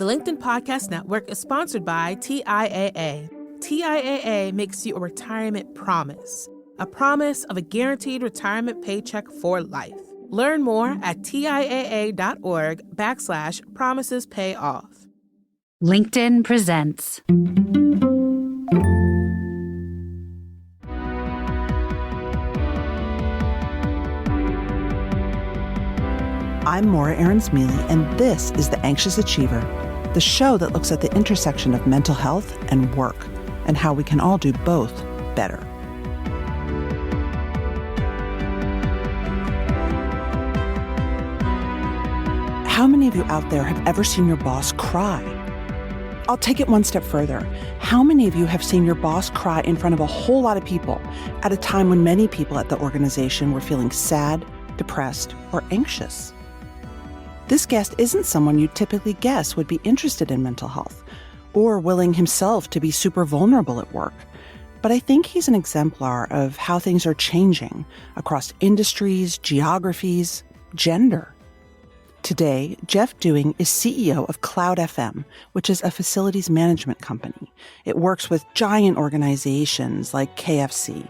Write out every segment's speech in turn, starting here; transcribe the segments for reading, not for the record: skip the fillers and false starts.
The LinkedIn Podcast Network is sponsored by TIAA. TIAA makes you a retirement promise, a promise of a guaranteed retirement paycheck for life. Learn more at TIAA.org/promisespayoff. LinkedIn presents. I'm Aarons-Mele, and this is The Anxious Achiever, the show that looks at the intersection of mental health and work, and how we can all do both better. How many of you out there have ever seen your boss cry? I'll take it one step further. How many of you have seen your boss cry in front of a whole lot of people at a time when many people at the organization were feeling sad, depressed, or anxious? This guest isn't someone you'd typically guess would be interested in mental health or willing himself to be super vulnerable at work. But I think he's an exemplar of how things are changing across industries, geographies, gender. Today, Jeff Dewing is CEO of Cloudfm, which is a facilities management company. It works with giant organizations like KFC.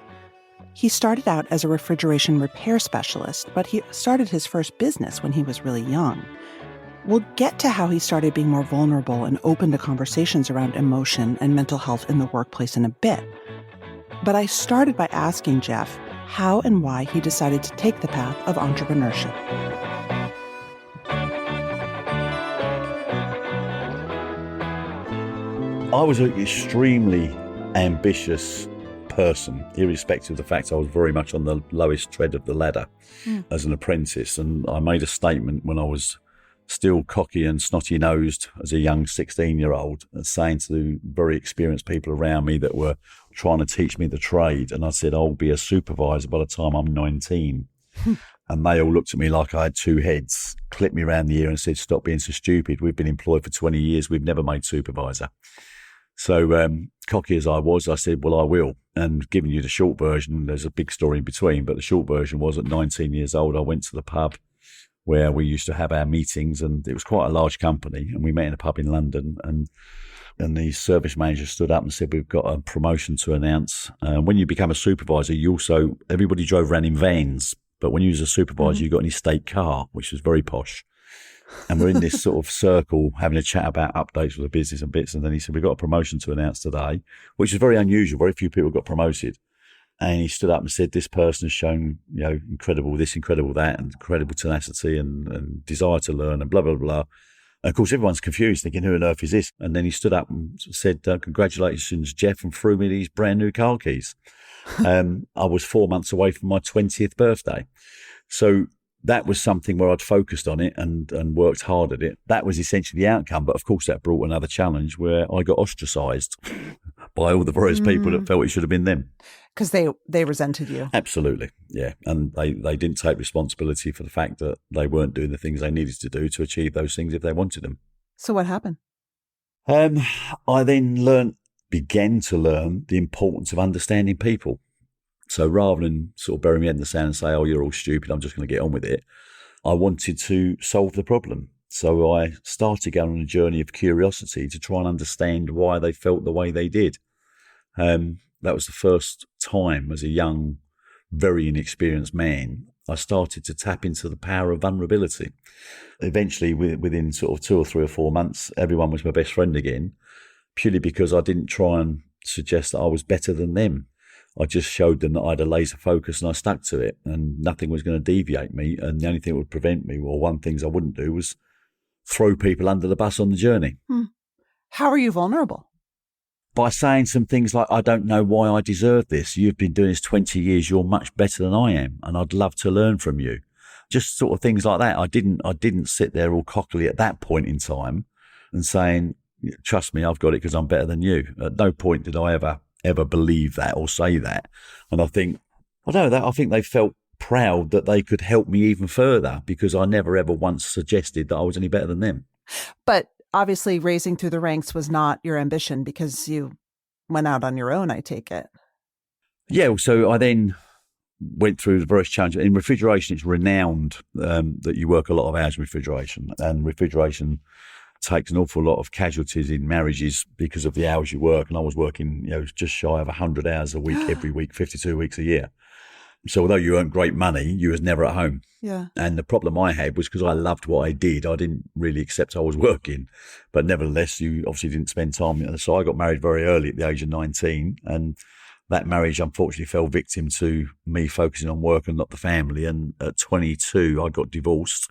He started out as a refrigeration repair specialist, but he started his first business when he was really young. We'll get to how he started being more vulnerable and open to conversations around emotion and mental health in the workplace in a bit. But I started by asking Jeff how and why he decided to take the path of entrepreneurship. I was an extremely ambitious person, irrespective of the fact I was very much on the lowest tread of the ladder as an apprentice. And I made a statement when I was still cocky and snotty-nosed as a young 16-year-old, saying to very experienced people around me that were trying to teach me the trade. And I said, I'll be a supervisor by the time I'm 19. And they all looked at me like I had two heads, clipped me around the ear and said, stop being so stupid. We've been employed for 20 years. We've never made supervisor. So cocky as I was, I said, well, I will. And giving you the short version, there's a big story in between, but the short version was at 19 years old, I went to the pub where we used to have our meetings, and it was quite a large company, and we met in a pub in London, and the service manager stood up and said, we've got a promotion to announce. When you become a supervisor, everybody drove around in vans, but when you was a supervisor, you got an estate car, which was very posh. And we're in this sort of circle having a chat about updates for the business and bits. And then he said, we've got a promotion to announce today, which is very unusual. Very few people got promoted. And he stood up and said, this person has shown, incredible this, incredible that, and incredible tenacity and desire to learn and blah, blah, blah. And of course, everyone's confused, thinking, who on earth is this? And then he stood up and said, congratulations, Jeff, and threw me these brand new car keys. I was 4 months away from my 20th birthday. So that was something where I'd focused on it and worked hard at it. That was essentially the outcome. But of course, that brought another challenge where I got ostracised by all the various people that felt it should have been them. Because they resented you. Absolutely, yeah. And they didn't take responsibility for the fact that they weren't doing the things they needed to do to achieve those things if they wanted them. So what happened? I then began to learn the importance of understanding people. So rather than sort of bury my head in the sand and say, oh, you're all stupid, I'm just going to get on with it, I wanted to solve the problem. So I started going on a journey of curiosity to try and understand why they felt the way they did. That was the first time as a young, very inexperienced man, I started to tap into the power of vulnerability. Eventually, within sort of 2 or 3 or 4 months, everyone was my best friend again, purely because I didn't try and suggest that I was better than them. I just showed them that I had a laser focus and I stuck to it, and nothing was going to deviate me. And the only thing that would prevent me, or one of the things I wouldn't do, was throw people under the bus on the journey. How are you vulnerable? By saying some things like, I don't know why I deserve this. You've been doing this 20 years. You're much better than I am, and I'd love to learn from you. Just sort of things like that. I didn't sit there all cockily at that point in time and saying, trust me, I've got it because I'm better than you. At no point did I ever believe that or say that. And I think they felt proud that they could help me even further because I never ever once suggested that I was any better than them. But obviously raising through the ranks was not your ambition because you went out on your own, I take it. Yeah, so I then went through the various challenges. In refrigeration, it's renowned that you work a lot of hours in refrigeration, and refrigeration takes an awful lot of casualties in marriages because of the hours you work. And I was working, just shy of 100 hours a week, every week, 52 weeks a year. So although you earned great money, you was never at home. Yeah. And the problem I had was because I loved what I did, I didn't really accept I was working. But nevertheless, you obviously didn't spend time. So I got married very early at the age of 19. And that marriage, unfortunately, fell victim to me focusing on work and not the family. And at 22, I got divorced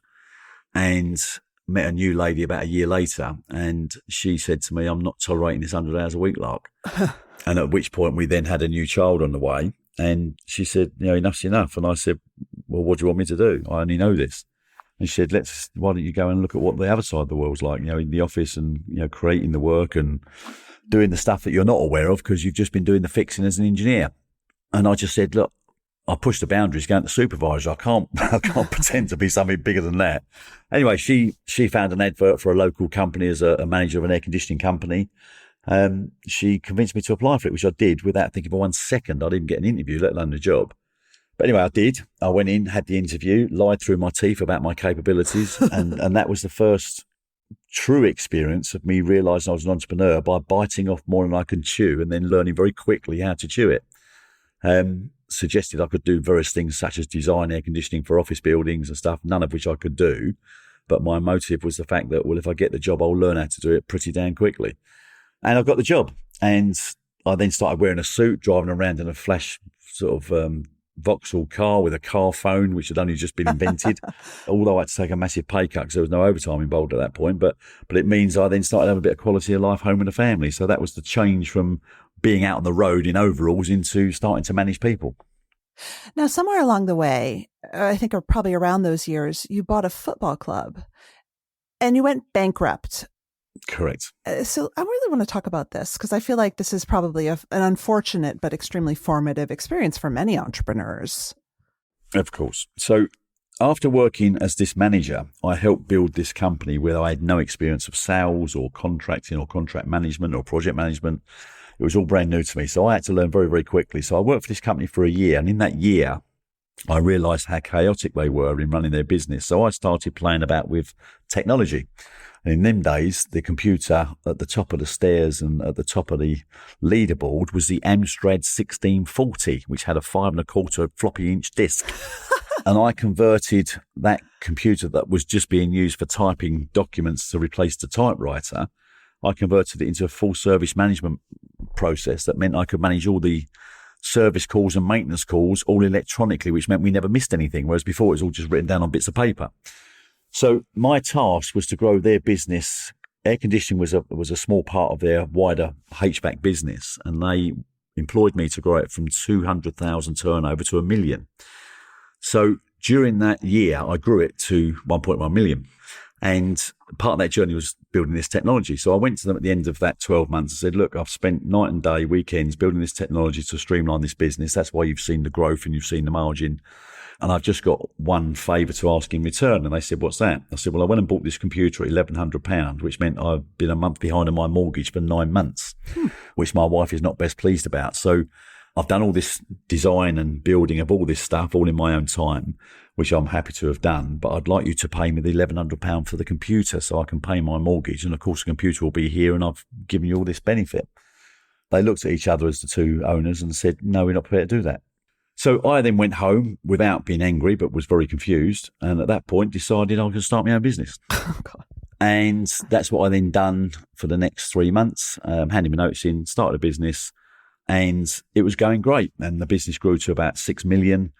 and met a new lady about a year later. And she said to me, I'm not tolerating this 100 hours a week lark. And at which point we then had a new child on the way. And she said, enough's enough. And I said, well, what do you want me to do? I only know this. And she said, why don't you go and look at what the other side of the world's like, in the office and, creating the work and doing the stuff that you're not aware of because you've just been doing the fixing as an engineer. And I just said, look, I pushed the boundaries going to supervisor. I can't pretend to be something bigger than that. Anyway, she found an advert for a local company as a manager of an air conditioning company. She convinced me to apply for it, which I did without thinking for 1 second. I didn't get an interview, let alone a job. But anyway, I did. I went in, had the interview, lied through my teeth about my capabilities. and that was the first true experience of me realising I was an entrepreneur by biting off more than I can chew and then learning very quickly how to chew it. Suggested I could do various things such as design air conditioning for office buildings and stuff, none of which I could do. But my motive was the fact that, well, if I get the job, I'll learn how to do it pretty damn quickly. And I got the job. And I then started wearing a suit, driving around in a flash sort of Vauxhall car with a car phone, which had only just been invented. Although I had to take a massive pay cut because there was no overtime involved at that point. But it means I then started having a bit of quality of life home with a family. So that was the change from being out on the road in overalls into starting to manage people. Now, somewhere along the way, I think probably around those years, you bought a football club and you went bankrupt. Correct. So I really want to talk about this because I feel like this is probably an unfortunate but extremely formative experience for many entrepreneurs. Of course. So after working as this manager, I helped build this company where I had no experience of sales or contracting or contract management or project management. It was all brand new to me. So I had to learn very, very quickly. So I worked for this company for a year. And in that year, I realised how chaotic they were in running their business. So I started playing about with technology. And in them days, the computer at the top of the stairs and at the top of the leaderboard was the Amstrad 1640, which had a 5.25 floppy inch disc. And I converted that computer that was just being used for typing documents to replace the typewriter. I converted it into a full service management process that meant I could manage all the service calls and maintenance calls all electronically, which meant we never missed anything, whereas before it was all just written down on bits of paper. So my task was to grow their business. Air conditioning was a small part of their wider HVAC business, and they employed me to grow it from 200,000 turnover to 1 million. So during that year, I grew it to 1.1 million. And part of that journey was building this technology. So I went to them at the end of that 12 months and said, look, I've spent night and day, weekends, building this technology to streamline this business. That's why you've seen the growth and you've seen the margin. And I've just got one favour to ask in return. And they said, what's that? I said, well, I went and bought this computer at £1,100, which meant I've been a month behind on my mortgage for 9 months, which my wife is not best pleased about. So I've done all this design and building of all this stuff all in my own time, which I'm happy to have done. But I'd like you to pay me the £1,100 for the computer so I can pay my mortgage. And of course, the computer will be here and I've given you all this benefit. They looked at each other as the two owners and said, no, we're not prepared to do that. So I then went home without being angry, but was very confused. And at that point, decided I could start my own business. Oh, God. And that's what I then done for the next 3 months, handed my notice in, started a business, and it was going great. And the business grew to about 6 million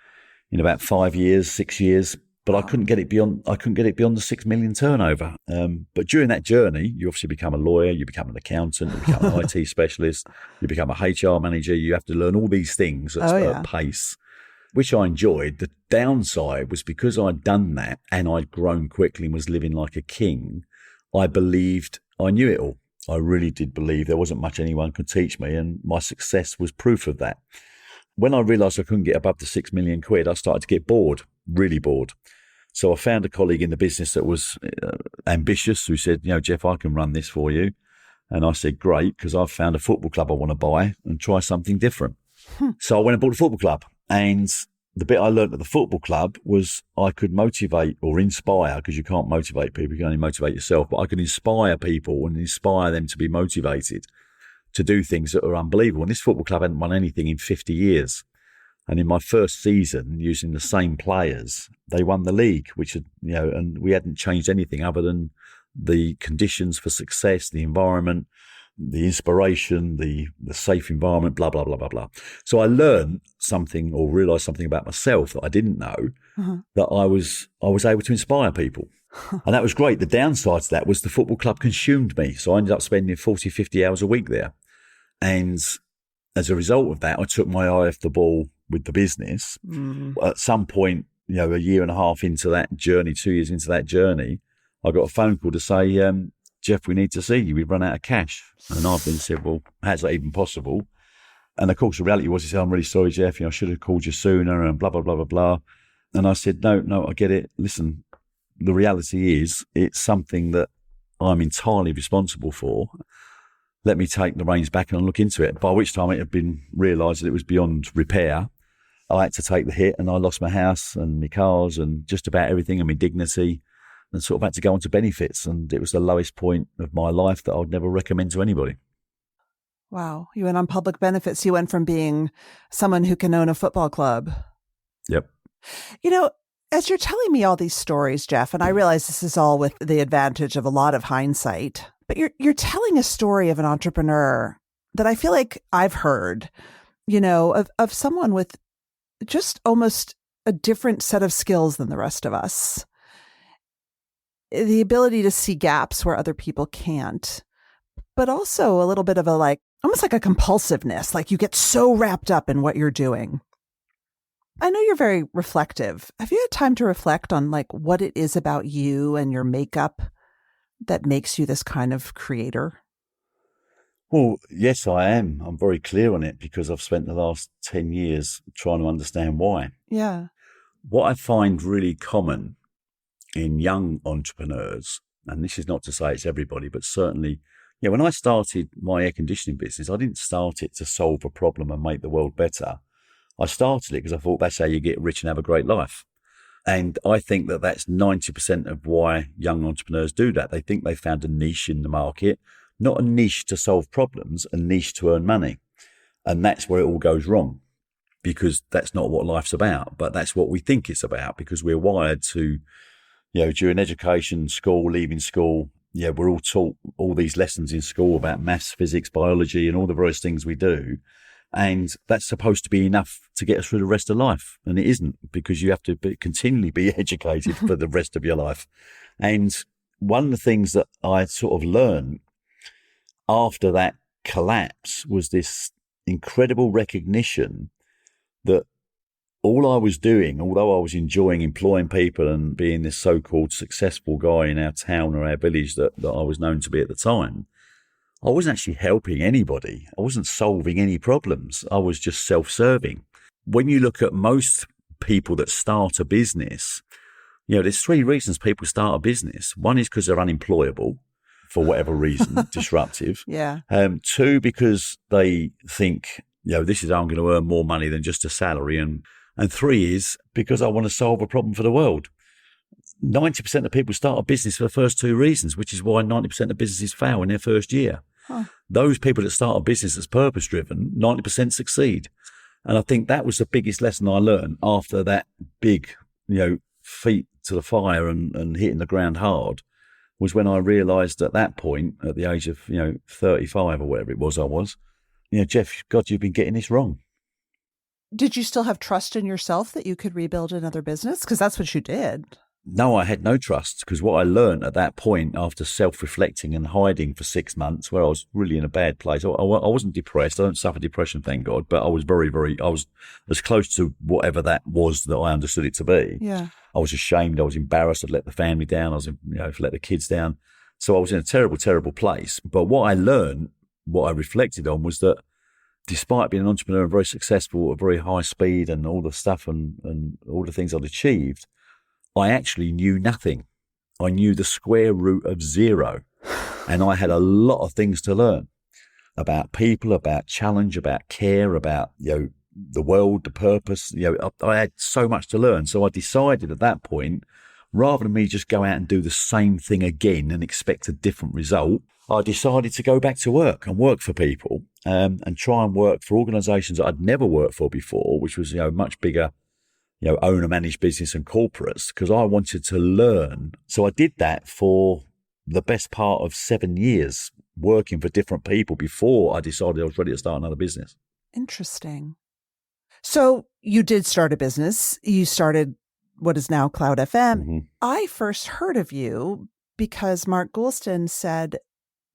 in about 5 years, 6 years. But I couldn't get it beyond the 6 million turnover. But during that journey, you obviously become a lawyer, you become an accountant, you become an IT specialist, you become a HR manager. You have to learn all these things at pace, which I enjoyed. The downside was because I'd done that and I'd grown quickly and was living like a king, I believed I knew it all. I really did believe there wasn't much anyone could teach me, and my success was proof of that. When I realised I couldn't get above the 6 million quid, I started to get bored, really bored. So I found a colleague in the business that was ambitious who said, Jeff, I can run this for you. And I said, great, because I've found a football club I want to buy and try something different. So I went and bought a football club, and the bit I learned at the football club was I could motivate or inspire, because you can't motivate people, you can only motivate yourself, but I could inspire people and inspire them to be motivated to do things that are unbelievable. And this football club hadn't won anything in 50 years. And in my first season, using the same players, they won the league, which had, and we hadn't changed anything other than the conditions for success, the environment, the inspiration, the safe environment, blah, blah, blah, blah, blah. So I learned something or realised something about myself that I didn't know, that I was able to inspire people. And that was great. The downside to that was the football club consumed me. So I ended up spending 40, 50 hours a week there. And as a result of that, I took my eye off the ball with the business. At some point, a year and a half into that journey, 2 years into that journey, I got a phone call to say, Jeff, we need to see you. We've run out of cash. And I've been said, well, how's that even possible? And of course, the reality was, he said, I'm really sorry, Jeff. I should have called you sooner and blah, blah, blah, blah, blah. And I said, no, I get it. Listen, the reality is it's something that I'm entirely responsible for. Let me take the reins back and look into it. By which time it had been realised that it was beyond repair. I had to take the hit, and I lost my house and my cars and just about everything, and my dignity, and sort of had to go on to benefits. And it was the lowest point of my life that I would never recommend to anybody. Wow. You went on public benefits. You went from being someone who can own a football club. Yep. As you're telling me all these stories, Jeff, and I realize this is all with the advantage of a lot of hindsight, but you're telling a story of an entrepreneur that I feel like I've heard, of someone with just almost a different set of skills than the rest of us. The ability to see gaps where other people can't, but also a little bit of almost like a compulsiveness, like you get so wrapped up in what you're doing. I know you're very reflective. Have you had time to reflect on what it is about you and your makeup that makes you this kind of creator? Well, yes, I am. I'm very clear on it because I've spent the last 10 years trying to understand why. Yeah. What I find really common in young entrepreneurs, and this is not to say it's everybody, but certainly, when I started my air conditioning business, I didn't start it to solve a problem and make the world better. I started it because I thought that's how you get rich and have a great life. And I think that that's 90% of why young entrepreneurs do that. They think they found a niche in the market, not a niche to solve problems, a niche to earn money. And that's where it all goes wrong, because that's not what life's about, but that's what we think it's about, because we're wired to, during education, school, leaving school, we're all taught all these lessons in school about maths, physics, biology, and all the various things we do. And that's supposed to be enough to get us through the rest of life. And it isn't, because you have to continually be educated for the rest of your life. And one of the things that I sort of learned after that collapse was this incredible recognition that all I was doing, although I was enjoying employing people and being this so-called successful guy in our town or our village that I was known to be at the time, I wasn't actually helping anybody. I wasn't solving any problems. I was just self-serving. When you look at most people that start a business, there's three reasons people start a business. One is because they're unemployable for whatever reason, disruptive. Yeah. Two, because they think, this is how I'm going to earn more money than just a salary. And three is because I want to solve a problem for the world. 90% of people start a business for the first two reasons, which is why 90% of businesses fail in their first year. Huh. Those people that start a business that's purpose-driven, 90% succeed. And I think that was the biggest lesson I learned after that big, feet to the fire and hitting the ground hard, was when I realised at that point, at the age of, 35 or whatever it was I was, Jeff, God, you've been getting this wrong. Did you still have trust in yourself that you could rebuild another business? Because that's what you did. No, I had no trust, because what I learned at that point, after self-reflecting and hiding for 6 months, where I was really in a bad place, I wasn't depressed. I don't suffer depression, thank God, but I was I was as close to whatever that was that I understood it to be. Yeah. I was ashamed. I was embarrassed. I'd let the family down. I was, let the kids down. So I was in a terrible, terrible place. But what I learned, what I reflected on, was that despite being an entrepreneur and very successful at very high speed and all the stuff and all the things I'd achieved, I actually knew nothing. I knew the square root of zero. And I had a lot of things to learn about people, about challenge, about care, about, the world, the purpose. I had so much to learn. So I decided at that point, rather than me just go out and do the same thing again and expect a different result, I decided to go back to work and work for people, and try and work for organisations that I'd never worked for before, which was, much bigger, owner managed business and corporates, because I wanted to learn. So I did that for the best part of 7 years, working for different people before I decided I was ready to start another business. Interesting. So you did start a business. You started what is now Cloudfm. Mm-hmm. I first heard of you because Mark Goulston said,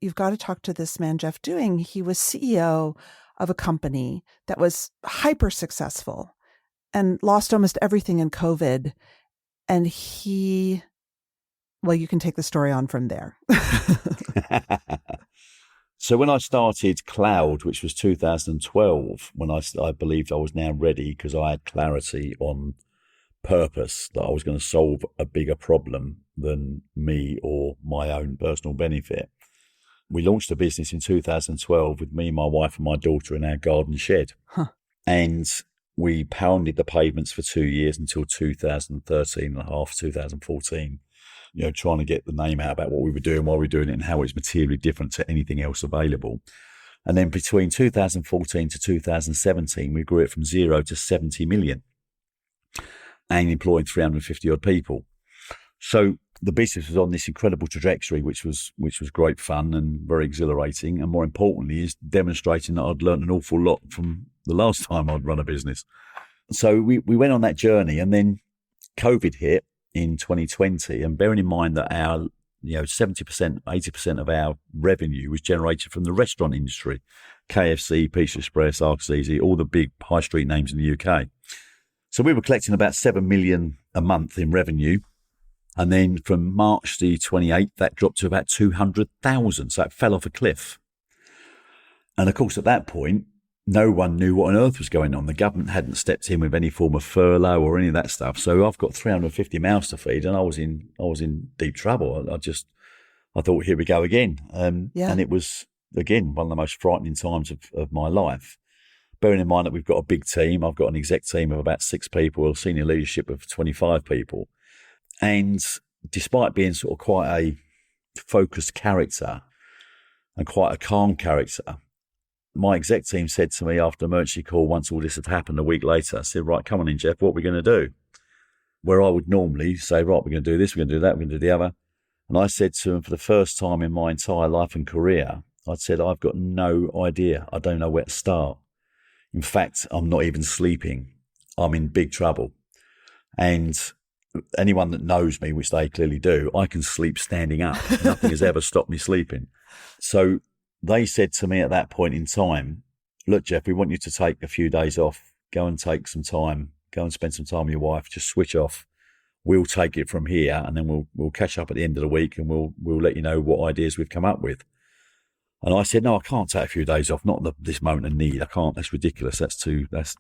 you've got to talk to this man, Jeff Dewing. He was CEO of a company that was hyper successful and lost almost everything in COVID. And you can take the story on from there. So when I started Cloud, which was 2012, when I believed I was now ready because I had clarity on purpose, that I was going to solve a bigger problem than me or my own personal benefit. We launched a business in 2012 with me, my wife and my daughter in our garden shed. And we pounded the pavements for 2 years until 2013 and a half, 2014. Trying to get the name out about what we were doing, why we were doing it, and how it's materially different to anything else available. And then between 2014 to 2017, we grew it from 0 to 70 million and employing 350 odd people. So the business was on this incredible trajectory, which was great fun and very exhilarating. And more importantly, is demonstrating that I'd learned an awful lot from the last time I'd run a business. So we went on that journey, and then COVID hit in 2020, and bearing in mind that our 70%, 80% of our revenue was generated from the restaurant industry, KFC, Pizza Express, Arcus Easy, all the big high street names in the UK. So we were collecting about 7 million a month in revenue, and then from March the 28th that dropped to about 200,000, so it fell off a cliff. And of course at that point no one knew what on earth was going on. The government hadn't stepped in with any form of furlough or any of that stuff. So I've got 350 mouths to feed, and I was in deep trouble. I thought, here we go again. And it was, again, one of the most frightening times of my life. Bearing in mind that we've got a big team. I've got an exec team of about 6 people, a senior leadership of 25 people. And despite being sort of quite a focused character and quite a calm character, my exec team said to me after emergency call, once all this had happened a week later, I said, right, come on in, Jeff, what are we going to do? Where I would normally say, right, we're going to do this, we're going to do that, we're going to do the other. And I said to them, for the first time in my entire life and career, I said, I've got no idea. I don't know where to start. In fact, I'm not even sleeping. I'm in big trouble. And anyone that knows me, which they clearly do, I can sleep standing up. Nothing has ever stopped me sleeping. So they said to me at that point in time, look, Jeff, we want you to take a few days off, go and take some time, go and spend some time with your wife, just switch off. We'll take it from here, and then we'll catch up at the end of the week, and we'll let you know what ideas we've come up with. And I said, no, I can't take a few days off, not this moment of need. I can't, that's ridiculous.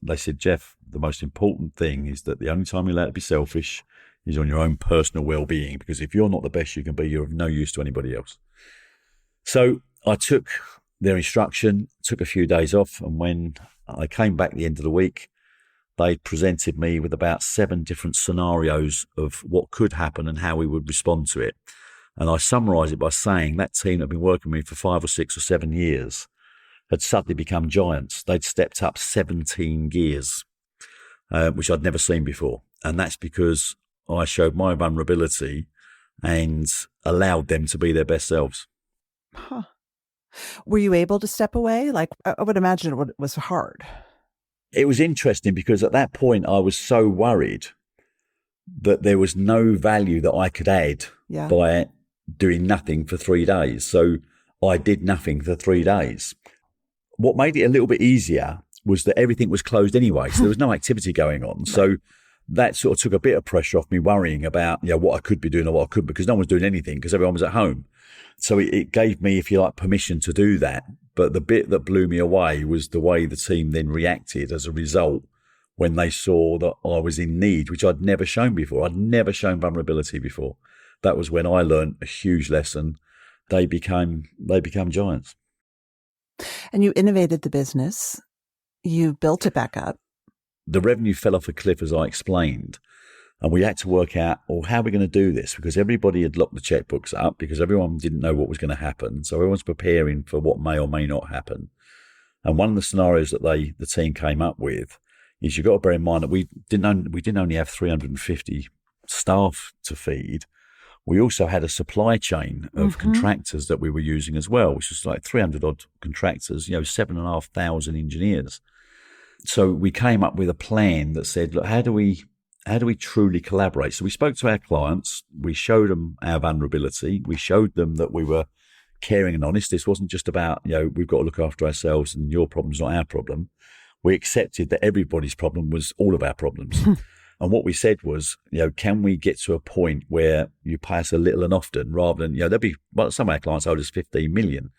They said, Jeff, the most important thing is that the only time you're allowed to be selfish is on your own personal well-being, because if you're not the best you can be, you're of no use to anybody else. So I took their instruction, took a few days off, and when I came back at the end of the week, they presented me with about 7 different scenarios of what could happen and how we would respond to it. And I summarise it by saying that team that had been working with me for 5 or 6 or 7 years had suddenly become giants. They'd stepped up 17 gears, which I'd never seen before. And that's because I showed my vulnerability and allowed them to be their best selves. Huh. Were you able to step away? Like, I would imagine it was hard. It was interesting because at that point I was so worried that there was no value that I could add by doing nothing for 3 days. So I did nothing for 3 days. What made it a little bit easier was that everything was closed anyway. So there was no activity going on. So that sort of took a bit of pressure off me worrying about, what I could be doing or what I couldn't, because no one was doing anything because everyone was at home. So it gave me, if you like, permission to do that. But the bit that blew me away was the way the team then reacted as a result when they saw that I was in need, which I'd never shown before. I'd never shown vulnerability before. That was when I learned a huge lesson. They became giants. And you innovated the business. You built it back up. the revenue fell off a cliff, as I explained. And we had to work out, how are we going to do this? Because everybody had locked the checkbooks up because everyone didn't know what was going to happen. So everyone's preparing for what may or may not happen. And one of the scenarios that the team came up with is you've got to bear in mind that we didn't only have 350 staff to feed. We also had a supply chain of contractors that we were using as well, which was like 300 odd contractors, 7,500 engineers. So we came up with a plan that said, look, how do we truly collaborate? So we spoke to our clients, we showed them our vulnerability, we showed them that we were caring and honest. This wasn't just about, we've got to look after ourselves and your problem's not our problem. We accepted that everybody's problem was all of our problems. And what we said was, can we get to a point where you pay us a little and often rather than, some of our clients owed us 15 million.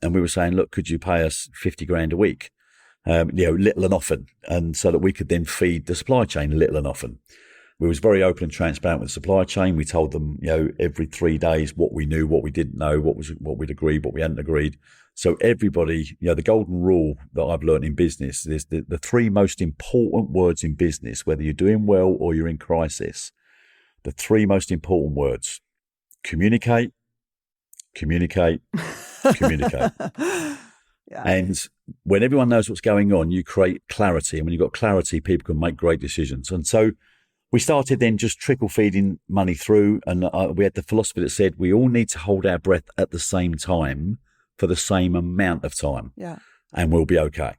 And we were saying, look, could you pay us 50 grand a week? Little and often, and so that we could then feed the supply chain little and often. We was very open and transparent with the supply chain. We told them, every 3 days what we knew, what we didn't know, what we'd agreed, what we hadn't agreed. So everybody, the golden rule that I've learned in business is the three most important words in business, whether you're doing well or you're in crisis, the three most important words: communicate, communicate, communicate. Yeah. And when everyone knows what's going on, you create clarity. And when you've got clarity, people can make great decisions. And so we started then just trickle feeding money through. And we had the philosophy that said we all need to hold our breath at the same time for the same amount of time. Yeah. And we'll be okay.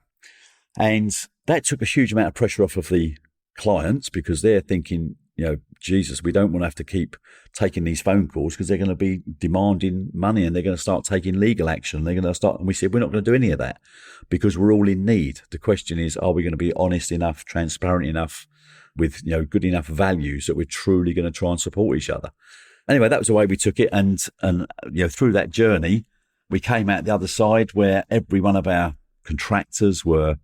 And that took a huge amount of pressure off of the clients because they're thinking, Jesus, we don't want to have to keep taking these phone calls because they're going to be demanding money and they're going to start taking legal action. They're going to start, and we said, we're not going to do any of that because we're all in need. The question is, are we going to be honest enough, transparent enough with, good enough values that we're truly going to try and support each other? Anyway, that was the way we took it. And through that journey, we came out the other side where every one of our contractors were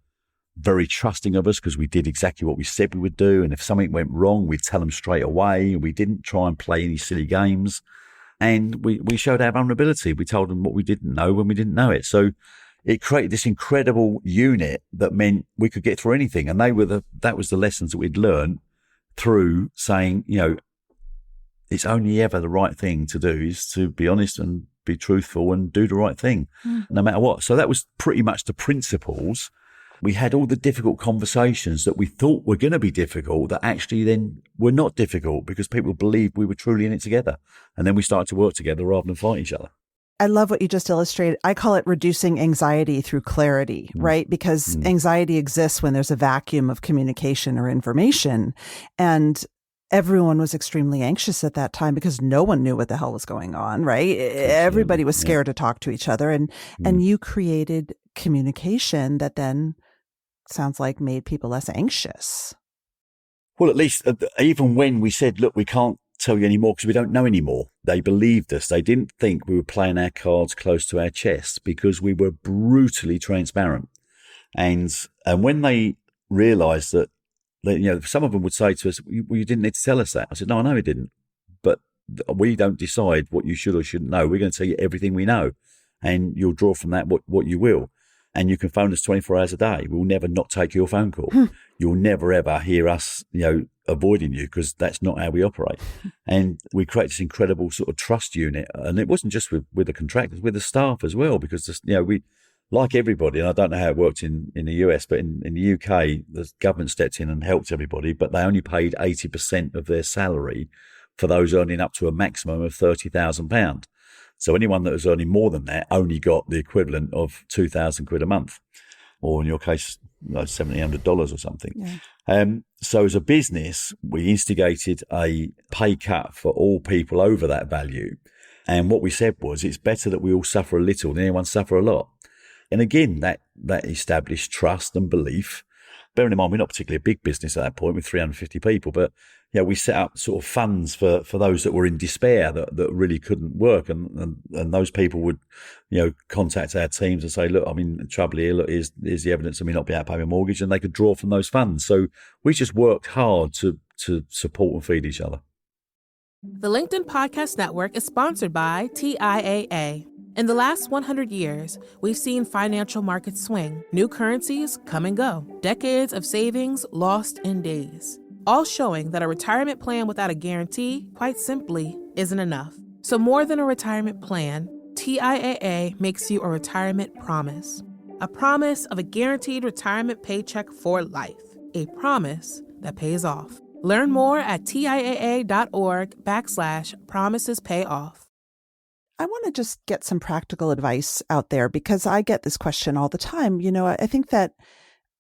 very trusting of us because we did exactly what we said we would do. And if something went wrong, we'd tell them straight away. We didn't try and play any silly games. And we showed our vulnerability. We told them what we didn't know when we didn't know it. So it created this incredible unit that meant we could get through anything. And that was the lessons that we'd learned through saying, it's only ever the right thing to do is to be honest and be truthful and do the right thing, no matter what. So that was pretty much the principles. We had all the difficult conversations that we thought were going to be difficult that actually then were not difficult because people believed we were truly in it together. And then we started to work together rather than fight each other. I love what you just illustrated. I call it reducing anxiety through clarity, right? Because anxiety exists when there's a vacuum of communication or information. And everyone was extremely anxious at that time because no one knew what the hell was going on, right? Everybody was scared to talk to each other. And you created communication that then sounds like made people less anxious. Well, at least even when we said, look, we can't tell you anymore because we don't know anymore, they believed us. They didn't think we were playing our cards close to our chest because we were brutally transparent. And when they realized that, some of them would say to us, well, you didn't need to tell us that. I said, no, I know you didn't. But we don't decide what you should or shouldn't know. We're going to tell you everything we know. And you'll draw from that what you will. And you can phone us 24 hours a day. We'll never not take your phone call. You'll never, ever hear us, avoiding you because that's not how we operate. And we create this incredible sort of trust unit. And it wasn't just with the contractors, with the staff as well, because, we, like everybody, and I don't know how it worked in the US, but in the UK, the government stepped in and helped everybody, but they only paid 80% of their salary for those earning up to a maximum of £30,000. So anyone that was earning more than that only got the equivalent of 2,000 quid a month, or in your case, $1,700 or something. Yeah. So as a business, we instigated a pay cut for all people over that value. And what we said was, it's better that we all suffer a little than anyone suffer a lot. And again, that established trust and belief. Bearing in mind, we're not particularly a big business at that point with 350 people, but we set up sort of funds for those that were in despair that really couldn't work. And those people would, contact our teams and say, look, I'm in trouble here. Look, here's the evidence of me not being able to pay my mortgage. And they could draw from those funds. So we just worked hard to support and feed each other. The LinkedIn Podcast Network is sponsored by TIAA. In the last 100 years, we've seen financial markets swing, new currencies come and go, decades of savings lost in days, all showing that a retirement plan without a guarantee, quite simply, isn't enough. So more than a retirement plan, TIAA makes you a retirement promise. A promise of a guaranteed retirement paycheck for life. A promise that pays off. Learn more at TIAA.org/promisespayoff. I want to just get some practical advice out there because I get this question all the time. You know, I think that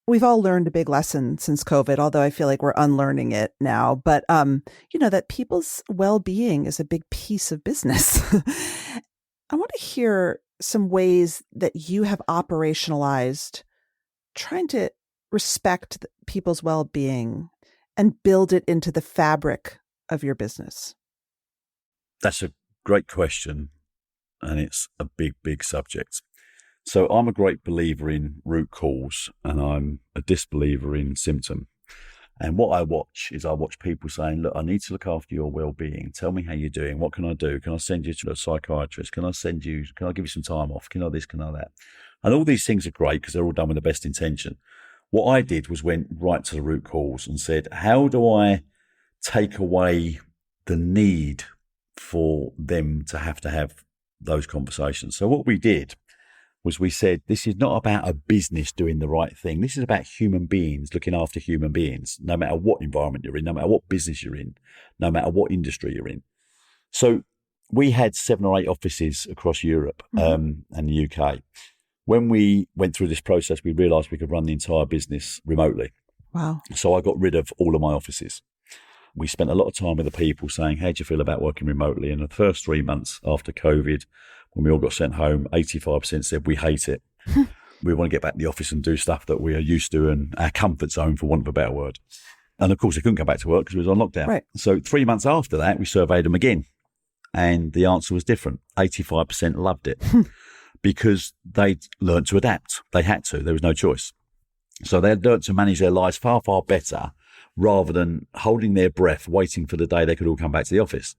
we've all learned a big lesson since COVID, although I feel like we're unlearning it now. But, that people's well-being is a big piece of business. I want to hear some ways that you have operationalized trying to respect people's well-being and build it into the fabric of your business. That's a great question, and it's a big, big subject. So I'm a great believer in root cause, and I'm a disbeliever in symptom. And what I watch people saying, look, I need to look after your well-being. Tell me how you're doing. What can I do? Can I send you to a psychiatrist? Can I give you some time off? Can I this? Can I that? And all these things are great because they're all done with the best intention. What I did was went right to the root cause and said, how do I take away the need for them to have those conversations? So what we did was we said, this is not about a business doing the right thing. This is about human beings looking after human beings, no matter what environment you're in, no matter what business you're in, no matter what industry you're in. So we had 7 or 8 offices across Europe and the UK. When we went through this process, we realised we could run the entire business remotely. Wow. So I got rid of all of my offices. We spent a lot of time with the people saying, how do you feel about working remotely? And the first 3 months after COVID, when we all got sent home, 85% said we hate it. We want to get back to the office and do stuff that we are used to and our comfort zone, for want of a better word. And of course, they couldn't go back to work because we was on lockdown. Right. So 3 months after that, we surveyed them again. And the answer was different. 85% loved it because they'd learned to adapt. They had to. There was no choice. So they had learned to manage their lives far, far better rather than holding their breath, waiting for the day they could all come back to the office.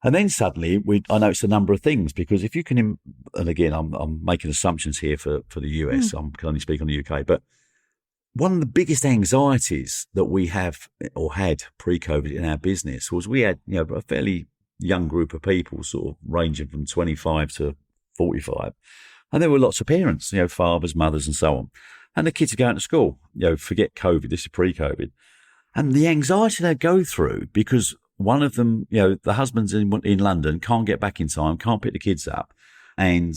And then suddenly, I noticed a number of things because if you can, and again, I'm making assumptions here for the US, I can only speak on the UK, but one of the biggest anxieties that we have or had pre-COVID in our business was we had, a fairly young group of people, sort of ranging from 25 to 45. And there were lots of parents, fathers, mothers, and so on. And the kids are going to school, forget COVID, this is pre-COVID. And the anxiety they go through because one of them, the husband's in London, can't get back in time, can't pick the kids up, and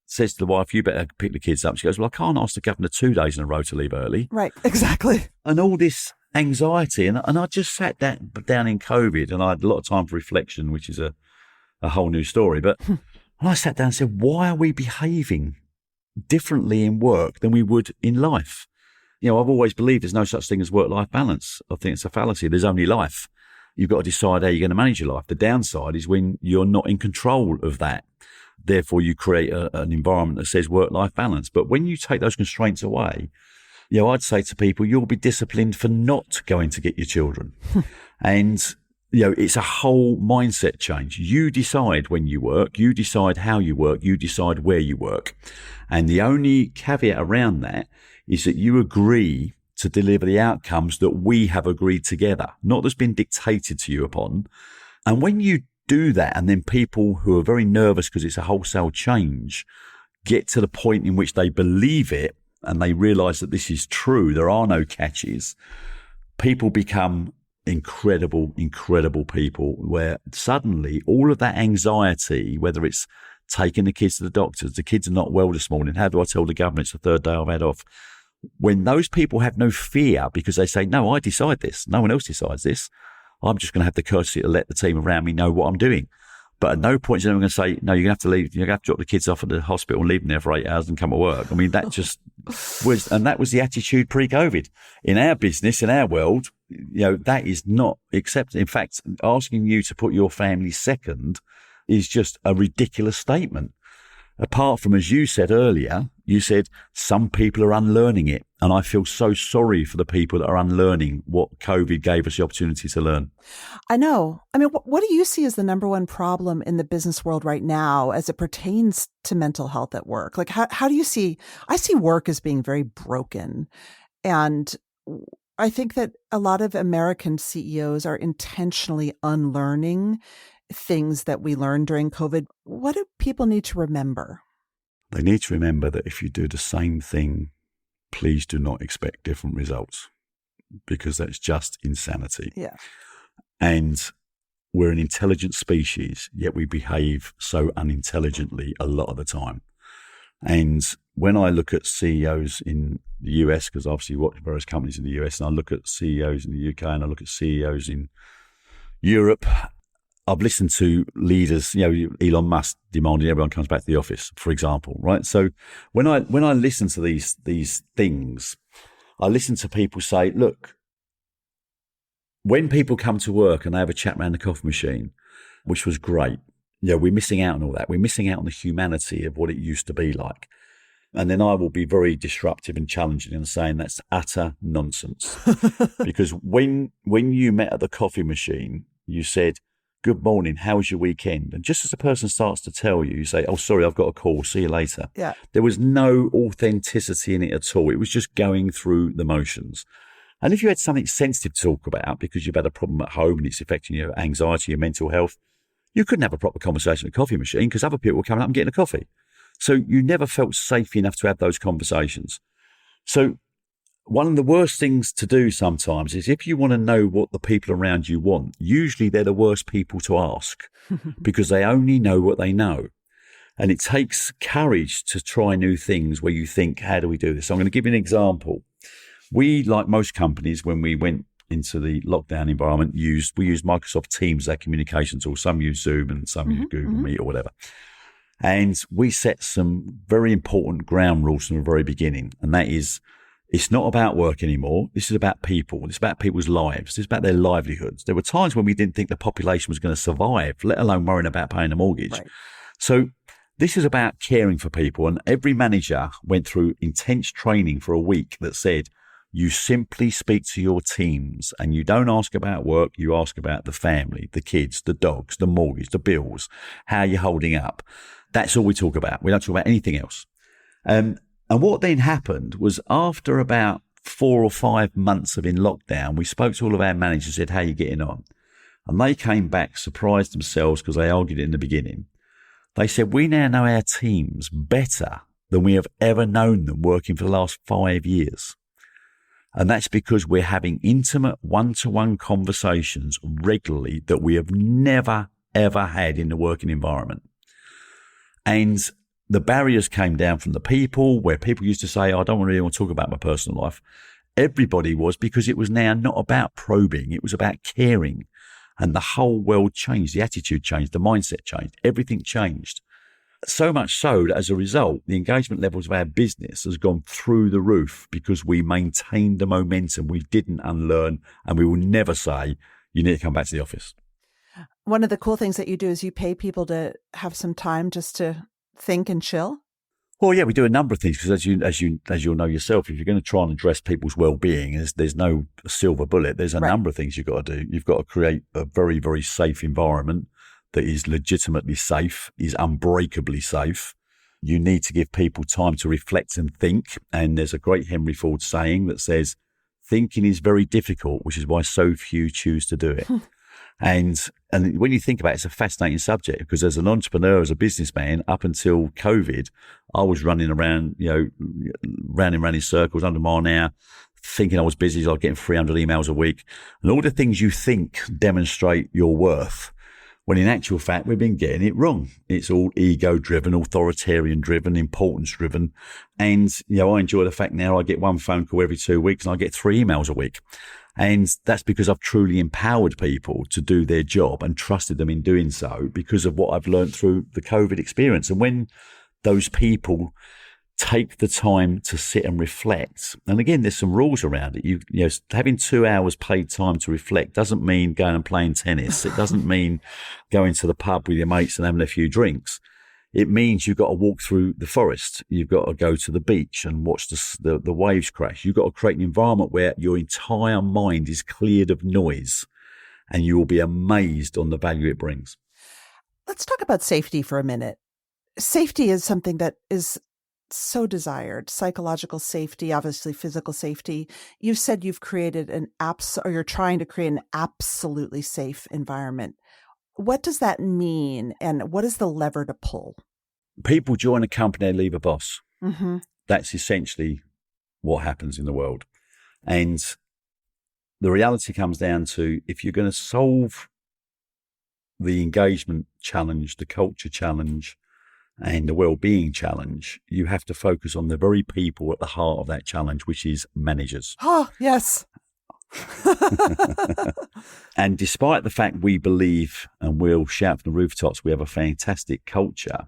says to the wife, you better pick the kids up. She goes, well, I can't ask the governor 2 days in a row to leave early. Right, exactly. And all this anxiety. And I just sat down in COVID, and I had a lot of time for reflection, which is a whole new story. But and I sat down and said, why are we behaving differently in work than we would in life? I've always believed there's no such thing as work-life balance. I think it's a fallacy. There's only life. You've got to decide how you're going to manage your life. The downside is when you're not in control of that. Therefore, you create an environment that says work-life balance. But when you take those constraints away, I'd say to people, you'll be disciplined for not going to get your children. And, it's a whole mindset change. You decide when you work, you decide how you work, you decide where you work. And the only caveat around that is that you agree to deliver the outcomes that we have agreed together, not that's been dictated to you upon. And when you do that, and then people who are very nervous because it's a wholesale change get to the point in which they believe it and they realize that this is true, there are no catches, people become incredible people where suddenly all of that anxiety, whether it's taking the kids to the doctors, the kids are not well this morning, how do I tell the government it's the 3rd day I've had off? When those people have no fear because they say, no, I decide this. No one else decides this. I'm just going to have the courtesy to let the team around me know what I'm doing. But at no point is anyone going to say, no, you're going to have to leave. You're going to have to drop the kids off at the hospital and leave them there for 8 hours and come to work. I mean, that just was, and that was the attitude pre-COVID. In our business, in our world, that is not accepted. In fact, asking you to put your family second is just a ridiculous statement. Apart from, as you said earlier, You said some people are unlearning it. And I feel so sorry for the people that are unlearning what COVID gave us the opportunity to learn. I know. I mean, what do you see as the number one problem in the business world right now as it pertains to mental health at work? Like, how do you see, I see work as being very broken. And I think that a lot of American CEOs are intentionally unlearning things that we learned during COVID. What do people need to remember? They need to remember that if you do the same thing, please do not expect different results, because that's just insanity. Yeah. And we're an intelligent species, yet we behave so unintelligently a lot of the time. And when I look at CEOs in the US, because obviously watch various companies in the US, and I look at CEOs in the UK, and I look at CEOs in Europe, I've listened to leaders, Elon Musk demanding everyone comes back to the office, for example, right? So when I listen to these things, I listen to people say, look, when people come to work and they have a chat around the coffee machine, which was great, we're missing out on all that. We're missing out on the humanity of what it used to be like. And then I will be very disruptive and challenging and saying that's utter nonsense. Because when you met at the coffee machine, you said, good morning, how was your weekend? And just as the person starts to tell you, you say, oh, sorry, I've got a call, see you later. Yeah. There was no authenticity in it at all. It was just going through the motions. And if you had something sensitive to talk about because you've had a problem at home and it's affecting your anxiety, your mental health, you couldn't have a proper conversation at a coffee machine because other people were coming up and getting a coffee. So you never felt safe enough to have those conversations. So one of the worst things to do sometimes is if you want to know what the people around you want, usually they're the worst people to ask because they only know what they know. And it takes courage to try new things where you think, how do we do this? So I'm going to give you an example. We, like most companies, when we went into the lockdown environment, we used Microsoft Teams as our communication tool. Some use Zoom and some use Google Meet or whatever. And we set some very important ground rules from the very beginning. And that is, it's not about work anymore. This is about people. It's about people's lives. This is about their livelihoods. There were times when we didn't think the population was going to survive, let alone worrying about paying a mortgage. Right. So this is about caring for people. And every manager went through intense training for a week that said, you simply speak to your teams and you don't ask about work. You ask about the family, the kids, the dogs, the mortgage, the bills, how you're holding up. That's all we talk about. We don't talk about anything else. And what then happened was after about 4 or 5 months of in lockdown, we spoke to all of our managers and said, how are you getting on? And they came back surprised themselves because they argued it in the beginning. They said, we now know our teams better than we have ever known them working for the last 5 years. And that's because we're having intimate one-to-one conversations regularly that we have never, ever had in the working environment. And the barriers came down from the people where people used to say, I don't really want to talk about my personal life. Everybody was, because it was now not about probing. It was about caring. And the whole world changed. The attitude changed. The mindset changed. Everything changed. So much so that as a result, the engagement levels of our business has gone through the roof because we maintained the momentum. We didn't unlearn, and we will never say, you need to come back to the office. One of the cool things that you do is you pay people to have some time just to think and chill. Well, yeah, we do a number of things because as you'll know yourself, if you're going to try and address people's well-being, there's no silver bullet. There's a number of things you've got to do. You've got to create a very, very safe environment that is legitimately safe, is unbreakably safe. You need to give people time to reflect and think. And there's a great Henry Ford saying that says, thinking is very difficult, which is why so few choose to do it. And when you think about it, it's a fascinating subject because as an entrepreneur, as a businessman, up until COVID, I was running around, round and round in circles, 100 mile an hour, thinking I was busy. I was getting 300 emails a week. And all the things you think demonstrate your worth, when in actual fact, we've been getting it wrong. It's all ego-driven, authoritarian-driven, importance-driven. And, I enjoy the fact now I get one phone call every 2 weeks and I get 3 emails a week. And that's because I've truly empowered people to do their job and trusted them in doing so because of what I've learned through the COVID experience. And when those people take the time to sit and reflect, and again, there's some rules around it. Having 2 hours paid time to reflect doesn't mean going and playing tennis. It doesn't mean going to the pub with your mates and having a few drinks. It means you've got to walk through the forest. You've got to go to the beach and watch the waves crash. You've got to create an environment where your entire mind is cleared of noise, and you will be amazed on the value it brings. Let's talk about safety for a minute. Safety is something that is so desired. Psychological safety, obviously physical safety. You've said you've created or you're trying to create an absolutely safe environment. What does that mean? And what is the lever to pull? People join a company and leave a boss. Mm-hmm. That's essentially what happens in the world. And the reality comes down to, if you're going to solve the engagement challenge, the culture challenge, and the well-being challenge, you have to focus on the very people at the heart of that challenge, which is managers. Oh, yes. And despite the fact we believe, and we'll shout from the rooftops, we have a fantastic culture,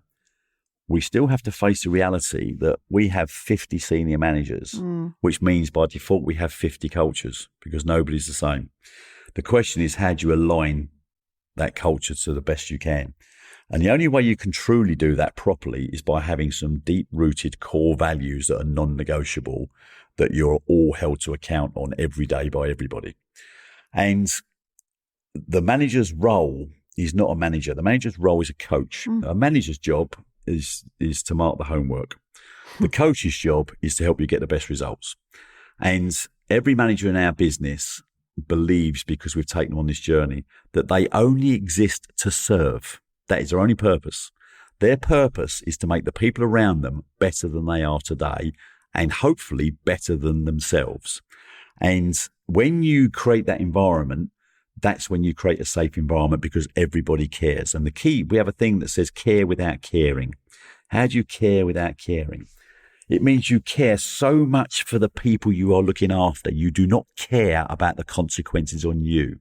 we still have to face the reality that we have 50 senior managers, which means by default we have 50 cultures, because nobody's the same. The question is, how do you align that culture to the best you can? And the only way you can truly do that properly is by having some deep-rooted core values that are non-negotiable, that you're all held to account on every day by everybody. And the manager's role is not a manager. The manager's role is a coach. A manager's job is to mark the homework. The coach's job is to help you get the best results. And every manager in our business believes, because we've taken them on this journey, that they only exist to serve. That is their only purpose. Their purpose is to make the people around them better than they are today, and hopefully better than themselves. And when you create that environment, that's when you create a safe environment, because everybody cares. And the key, we have a thing that says care without caring. How do you care without caring? It means you care so much for the people you are looking after. You do not care about the consequences on you.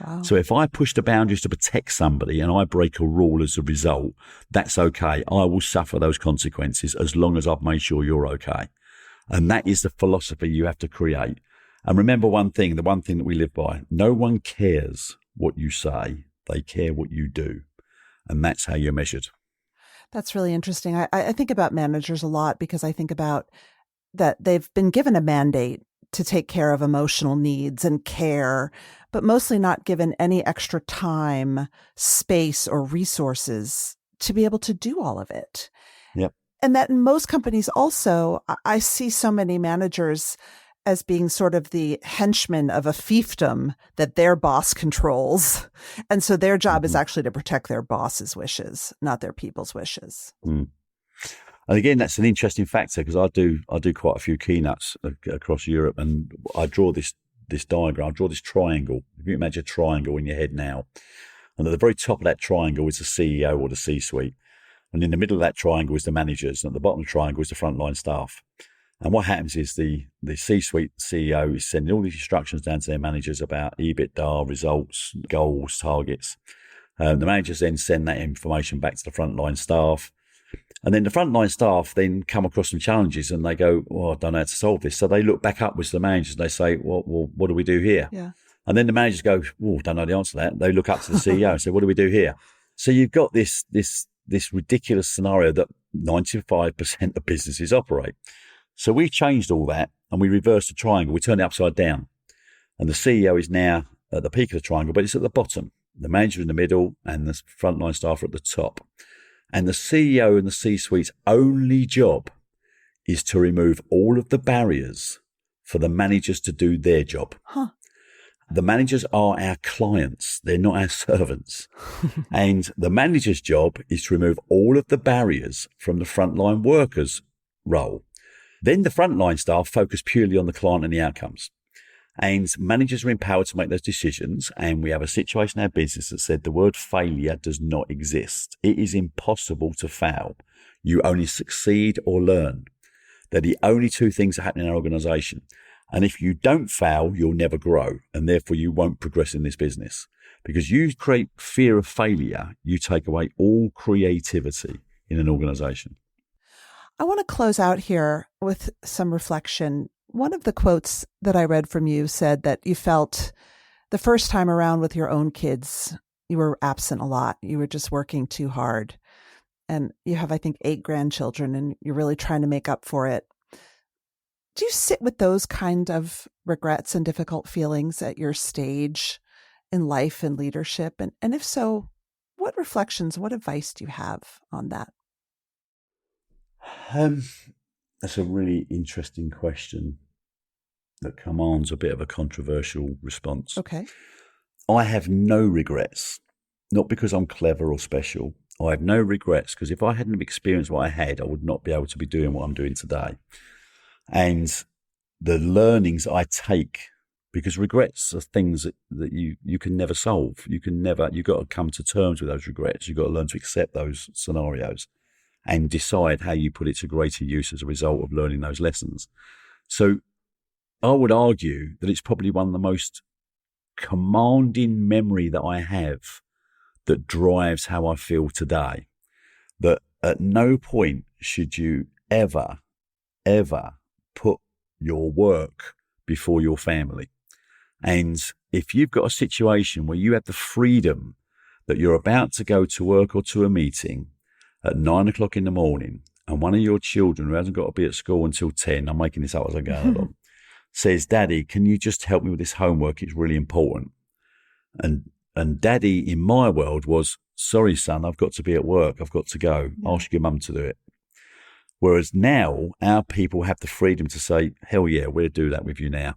Wow. So if I push the boundaries to protect somebody and I break a rule as a result, that's okay. I will suffer those consequences as long as I've made sure you're okay. And that is the philosophy you have to create. And remember one thing, the one thing that we live by: no one cares what you say, they care what you do. And that's how you're measured. That's really interesting. I think about managers a lot, because I think about that they've been given a mandate to take care of emotional needs and care, but mostly not given any extra time, space, or resources to be able to do all of it. Yep. And that in most companies also, I see so many managers as being sort of the henchmen of a fiefdom that their boss controls. And so their job is actually to protect their boss's wishes, not their people's wishes. And again, that's an interesting factor, because I do quite a few keynotes across Europe, and I draw this diagram. I draw this triangle. If you imagine a triangle in your head now, and at the very top of that triangle is the CEO or the C-suite, and in the middle of that triangle is the managers, and at the bottom of the triangle is the frontline staff. And what happens is the C-suite CEO is sending all these instructions down to their managers about EBITDA, results, goals, targets. The managers then send that information back to the frontline staff. And then the frontline staff then come across some challenges, and they go, "Well, I don't know how to solve this." So they look back upwards to the managers and they say, well, what do we do here? Yeah. And then the managers go, "Oh, don't know the answer to that." They look up to the CEO and say, "What do we do here?" So you've got this ridiculous scenario that 95% of businesses operate. So we changed all that, and we reversed the triangle. We turned it upside down. And the CEO is now at the peak of the triangle, but it's at the bottom. The manager in the middle and the frontline staff are at the top. And the CEO and the C-suite's only job is to remove all of the barriers for the managers to do their job. Huh. The managers are our clients. They're not our servants. And the manager's job is to remove all of the barriers from the frontline workers' role. Then the frontline staff focus purely on the client and the outcomes. And managers are empowered to make those decisions. And we have a situation in our business that said the word failure does not exist. It is impossible to fail. You only succeed or learn. They're the only two things that happen in our organization. And if you don't fail, you'll never grow. And therefore you won't progress in this business. Because you create fear of failure, you take away all creativity in an organization. I want to close out here with some reflection. One of the quotes that I read from you said that you felt the first time around with your own kids, you were absent a lot. You were just working too hard. and you have, I think, 8 grandchildren, and you're really trying to make up for it. Do you sit with those kind of regrets and difficult feelings at your stage in life and leadership? And if so, what reflections, what advice do you have on that? That's a really interesting question that commands a bit of a controversial response. Okay. I have no regrets, not because I'm clever or special. I have no regrets because if I hadn't experienced what I had, I would not be able to be doing what I'm doing today. And the learnings I take, because regrets are things that you can never solve. You've got to come to terms with those regrets. You've got to learn to accept those scenarios and decide how you put it to greater use as a result of learning those lessons. So I would argue that it's probably one of the most commanding memory that I have that drives how I feel today. That at no point should you ever put your work before your family. And if you've got a situation where you have the freedom that you're about to go to work or to a meeting at 9 o'clock in the morning, and one of your children who hasn't got to be at school until 10, I'm making this up as I go along, says, "Daddy, can you just help me with this homework? It's really important." And Daddy in my world was, "Sorry, son, I've got to be at work. I've got to go. Ask your mum to do it." Whereas now our people have the freedom to say, "Hell yeah, we'll do that with you now."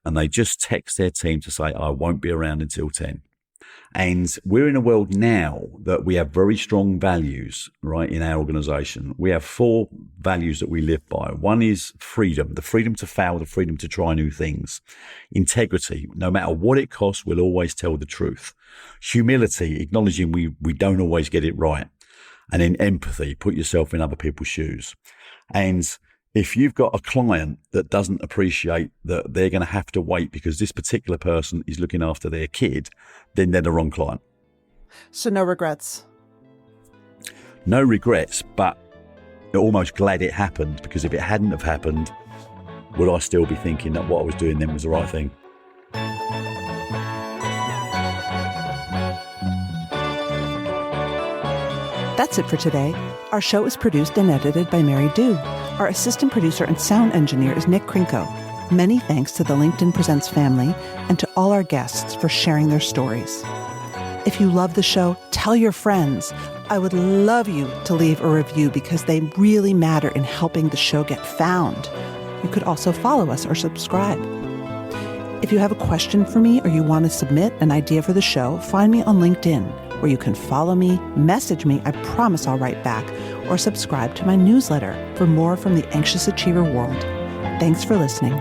And they just text their team to say, "I won't be around until 10. And we're in a world now that we have very strong values, right, in our organization. We have 4 values that we live by. One is freedom, the freedom to fail, the freedom to try new things. Integrity, no matter what it costs, we'll always tell the truth. Humility, acknowledging we don't always get it right. And then empathy, put yourself in other people's shoes. And if you've got a client that doesn't appreciate that they're going to have to wait because this particular person is looking after their kid, then they're the wrong client. So no regrets? No regrets, but almost glad it happened, because if it hadn't have happened, would I still be thinking that what I was doing then was the right thing? That's it for today. Our show is produced and edited by Mary Dew. Our assistant producer and sound engineer is Nick Krinko. Many thanks to the LinkedIn Presents family and to all our guests for sharing their stories. If you love the show, tell your friends. I would love you to leave a review because they really matter in helping the show get found. You could also follow us or subscribe. If you have a question for me or you want to submit an idea for the show, find me on LinkedIn, where you can follow me, message me, I promise I'll write back, or subscribe to my newsletter for more from the Anxious Achiever world. Thanks for listening.